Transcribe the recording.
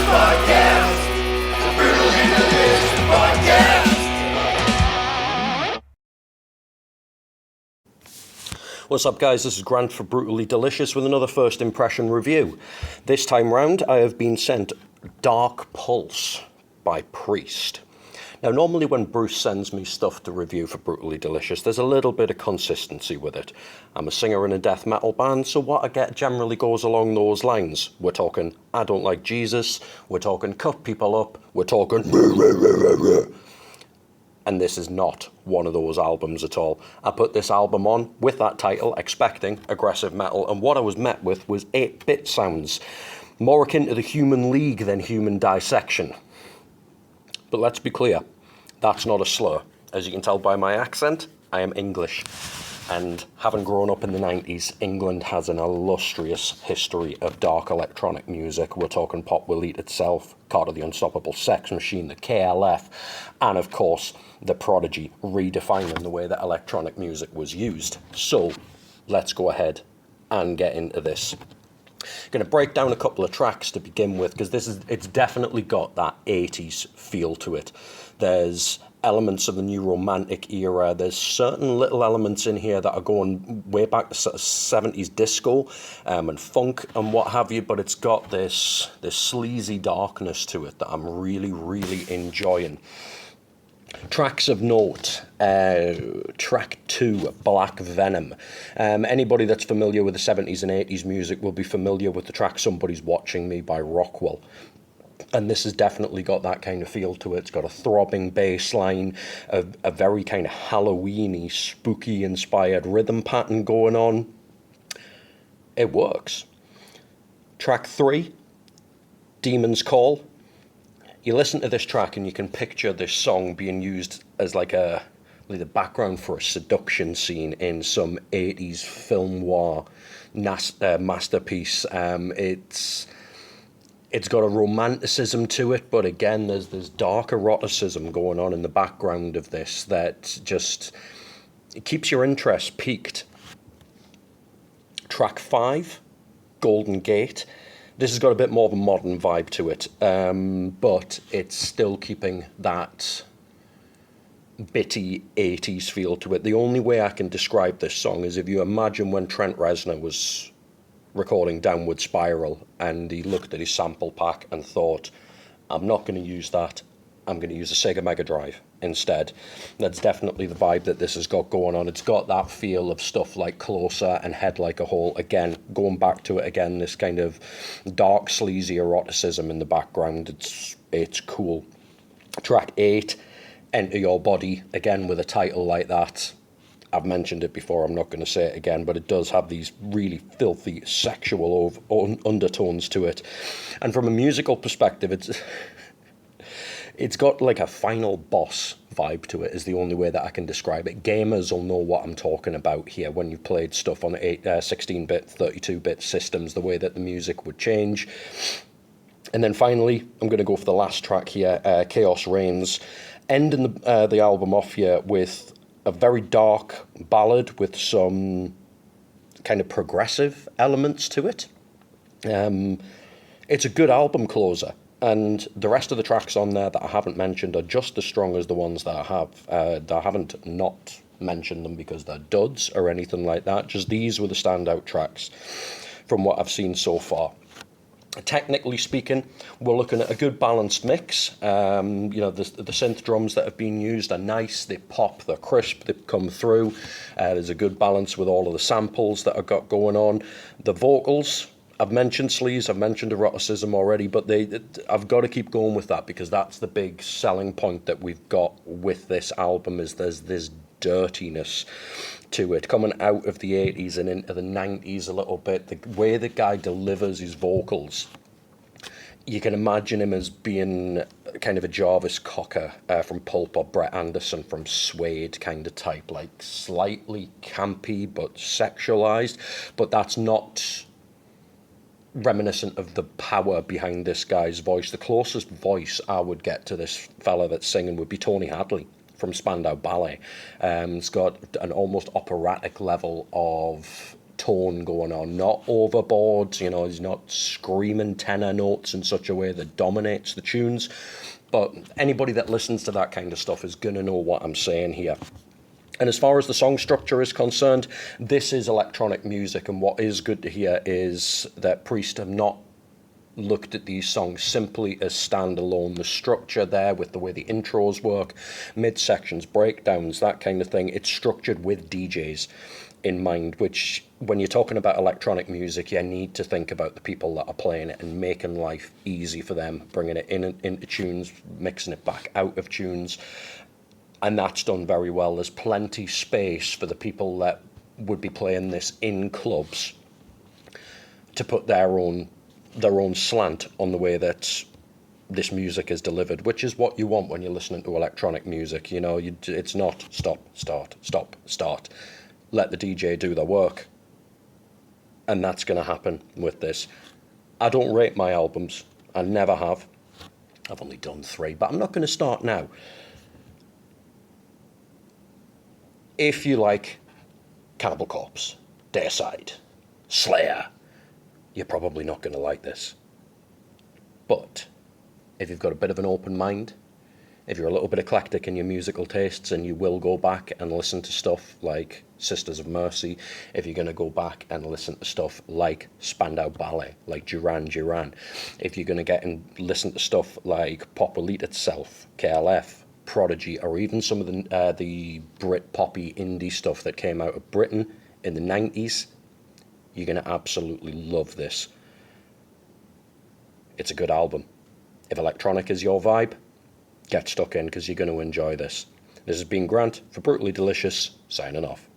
Podcast. The Brutally Delicious Podcast. What's up, guys? This is Grant for Brutally Delicious with another first impression review. This time round, I have been sent Dark Pulse by Priest. Now, normally when Bruce sends me stuff to review for Brutally Delicious, there's a little bit of consistency with it. I'm a singer in a death metal band, so what I get generally goes along those lines. We're talking, I don't like Jesus, we're talking cut people up, we're talking and this is not one of those albums at all. I put this album on with that title, expecting aggressive metal, and what I was met with was 8-bit sounds, more akin to the Human League than Human Dissection. But let's be clear, that's not a slur. As you can tell by my accent, I am English. And having grown up in the 90s, England has an illustrious history of dark electronic music. We're talking Pop Will Eat Itself, Carter the Unstoppable Sex Machine, the KLF, and of course, The Prodigy, redefining the way that electronic music was used. So, let's go ahead and get into this. Going to break down a couple of tracks to begin with, because it's definitely got that 80s feel to it. There's elements of the new romantic era. There's certain little elements in here that are going way back to sort of 70s disco and funk and what have you, but it's got this sleazy darkness to it that I'm really, really enjoying. Tracks of note, track 2, Black Venom. Anybody that's familiar with the 70s and 80s music will be familiar with the track Somebody's Watching Me by Rockwell. And this has definitely got that kind of feel to it. It's got a throbbing bass line, a very kind of Halloween-y, spooky-inspired rhythm pattern going on. It works. Track 3, Demon's Call. You listen to this track and you can picture this song being used as like the background for a seduction scene in some 80s film noir masterpiece. It's got a romanticism to it, but again, there's dark eroticism going on in the background of this that just it keeps your interest piqued. Track 5, Golden Gate. This has got a bit more of a modern vibe to it, but it's still keeping that bitty 80s feel to it. The only way I can describe this song is if you imagine when Trent Reznor was recording Downward Spiral and he looked at his sample pack and thought, I'm not going to use that, I'm going to use a Sega Mega Drive instead. That's definitely the vibe that this has got going on. It's got that feel of stuff like Closer and Head Like a Hole. Again, going back to it again, this kind of dark, sleazy eroticism in the background. It's cool. Track 8, Enter Your Body, again with a title like that. I've mentioned it before, I'm not going to say it again, but it does have these really filthy sexual undertones to it. And from a musical perspective, it's got like a final boss vibe to it, is the only way that I can describe it. Gamers will know what I'm talking about here when you've played stuff on 16-bit, 32-bit systems, the way that the music would change. And then finally, I'm going to go for the last track here, Chaos Reigns, ending the album off here with a very dark ballad with some kind of progressive elements to it. It's a good album closer. And the rest of the tracks on there that I haven't mentioned are just as strong as the ones that I have. I haven't not mentioned them because they're duds or anything like that. Just these were the standout tracks from what I've seen so far. Technically speaking, we're looking at a good balanced mix. The synth drums that have been used are nice. They pop, they're crisp, they come through. There's a good balance with all of the samples that I've got going on. The vocals, I've mentioned sleaze, I've mentioned eroticism already, but I've got to keep going with that because that's the big selling point that we've got with this album is there's this dirtiness to it, coming out of the 80s and into the 90s a little bit. The way the guy delivers his vocals, you can imagine him as being kind of a Jarvis Cocker from Pulp or Brett Anderson from Suede kind of type, like slightly campy but sexualized, but that's not reminiscent of the power behind this guy's voice. The closest voice I would get to this fella that's singing would be Tony Hadley from Spandau Ballet. It's got an almost operatic level of tone going on, not overboard, you know, he's not screaming tenor notes in such a way that dominates the tunes. But anybody that listens to that kind of stuff is going to know what I'm saying here. And as far as the song structure is concerned, this is electronic music, and what is good to hear is that Priest have not looked at these songs simply as standalone. The structure there with the way the intros work, mid-sections, breakdowns, that kind of thing, it's structured with DJs in mind, which when you're talking about electronic music, you need to think about the people that are playing it and making life easy for them, bringing it into tunes, mixing it back out of tunes, and that's done very well. There's plenty space for the people that would be playing this in clubs to put their own slant on the way that this music is delivered, which is what you want when you're listening to electronic music. You know, it's not stop, start, stop, start. Let the DJ do the work. And that's going to happen with this. I don't rate my albums. I never have. I've only done 3, but I'm not going to start now. If you like Cannibal Corpse, Dayside, Slayer, you're probably not going to like this. But if you've got a bit of an open mind, if you're a little bit eclectic in your musical tastes and you will go back and listen to stuff like Sisters of Mercy, if you're going to go back and listen to stuff like Spandau Ballet, like Duran Duran, if you're going to get and listen to stuff like Pop Elite itself, KLF, Prodigy, or even some of the Brit poppy indie stuff that came out of Britain in the 90s, you're going to absolutely love this. It's a good album. If electronic is your vibe, get stuck in because you're going to enjoy this. This has been Grant for Brutally Delicious, signing off.